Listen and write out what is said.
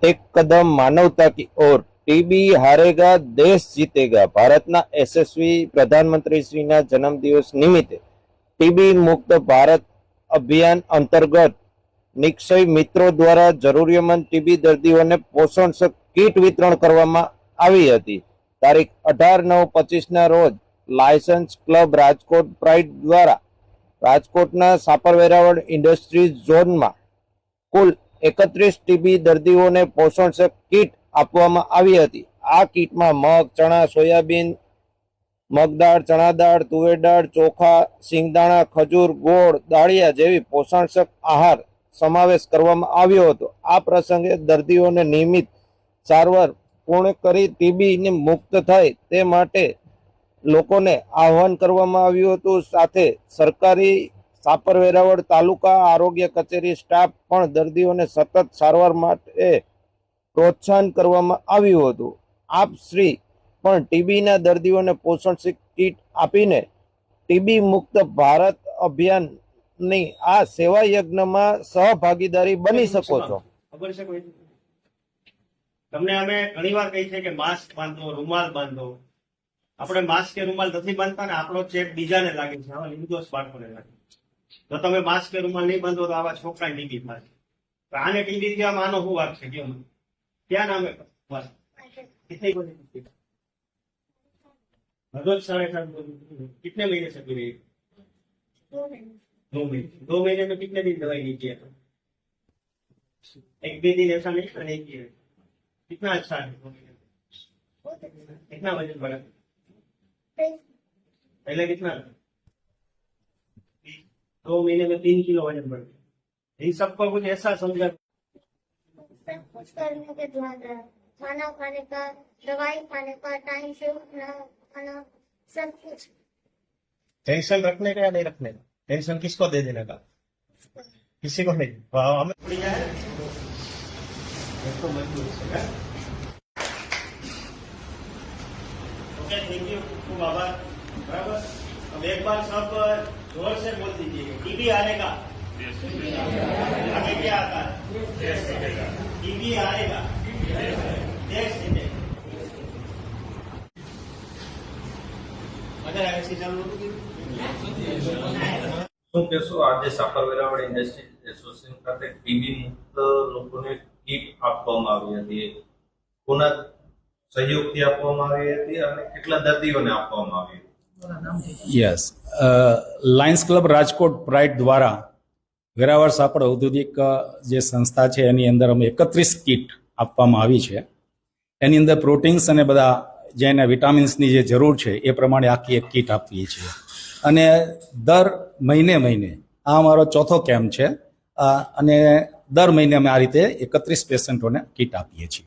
एक कदम मानवता की ओर, टीबी हारेगा देश जीतेगा। भारतना यशस्वी प्रधानमंत्री श्रीना जन्मदिवस निमित्ते टीबी मुक्त भारत अभियान अंतर्गत निक्षय मित्रों द्वारा जरूरियामंद टीबी दर्दीओने पोषणक्षम किट वितरण करवामां आवी हती। तारीख 18/9/25 ना रोज लायसन्स क्लब राजकोट प्राइड द्वारा राजकोटना सापर वेरावळ इंडस्ट्रीज झोन में कुल 31 टीबी दर्दीओने पोषणक्षम किट आपवामां आवी हती। आ किट में मग, चना, सोयाबीन, मगदाळ, चना दाळ, तुवेर दाळ, चोखा, सिंगदाणा, खजूर, गोળ, दाळिया जेवी पोषणक्षम आहार समावेश करवामां आव्यो हतो। आ प्रसंगे दर्दीओने नियमित सारवार पूर्ण करी टीबी ने मुक्त थाय ते माटे लोकोने आह्वान करवामां आव्युं हतुं। साथे सरकारी सापर वेरावळ तालुका आरोग्य कचेरी स्टाफ पण दर्दीओने सतत सारवार माटे प्रोत्साहन करवामां आव्युं हतुं। आप श्री पण टीबीना दर्दीओने पोषण किट आपीने टीबी मुक्त भारत अभियान ની આ સેવા યજ્ઞમાં સહભાગીદારી બની શકો છો। ખબર છે કોઈ તમને અમે ઘણીવાર કહી છે કે માસ્ક બાંધો, રૂમાલ બાંધો। આપણે માસ્ક કે રૂમાલ નથી બાંધતા ને આપણો ચેપ બીજાને લાગે છે, આવા નિર્દોષ બાળકોને લાગે। જો તમે માસ્ક કે રૂમાલ નહીં બાંધો તો આવા છોકરા ટીબી થાય। તો આને ટીબી થયા આનો શું વાક છે? કેમ क्या नाम है? कितने को रोज 7.5 कितने महीने से पी रही? 2 महीने में कितने दिन दवाई ली है? 1-2 दिन ऐसा नहीं करने की। कितना अच्छा है? कितना वजन बढ़ा? पहले कितना? 2 महीने में 3 किलो वजन बढ़ गया। इन सबको कुछ ऐसा समझा कुछ करने के द्वारा खाना खाने का, दवाई खाने का, टाइम से उठना, खाना, सब कुछ। टेंशन रखने का या नहीं रखने का? टेंशन किसको दे देने का? किसी को नहीं। हमें तो मजबूर है। ओके, थैंक यू खूब आभार। बराबर, अब एक बार सब जोर से बोल दीजिए, टीबी आएगा, आगे क्या आता है? टीबी आएगा, देश जीतेगा। अगर ऐसी चालू શું કહેશો? આજે સાપર વેરાવળ ઇન્ડસ્ટ્રીઝ એસોસિએશન ખાતે ટીબી મુક્ત લોકોને કીટ આપવામાં આવી હતી, કોના સહયોગથી આપવામાં આવી હતી અને કેટલા દર્દીઓને આપવામાં આવી હતી? Yes, Lions club Rajkot pride દ્વારા વેરાવળ સાપર ઔદ્યોગિક જે સંસ્થા છે એની અંદર અમે 31 કીટ આપવામાં આવી છે। એની અંદર પ્રોટીન્સ અને બધા જે એના વિટામિન્સની જે જરૂર છે એ પ્રમાણે આખી એક કીટ આપીએ છીએ અને દર મહિને આ અમારો ચોથો કેમ્પ છે અને દર મહિને અમે આ રીતે 31 પેશન્ટોને કીટ આપીએ છીએ।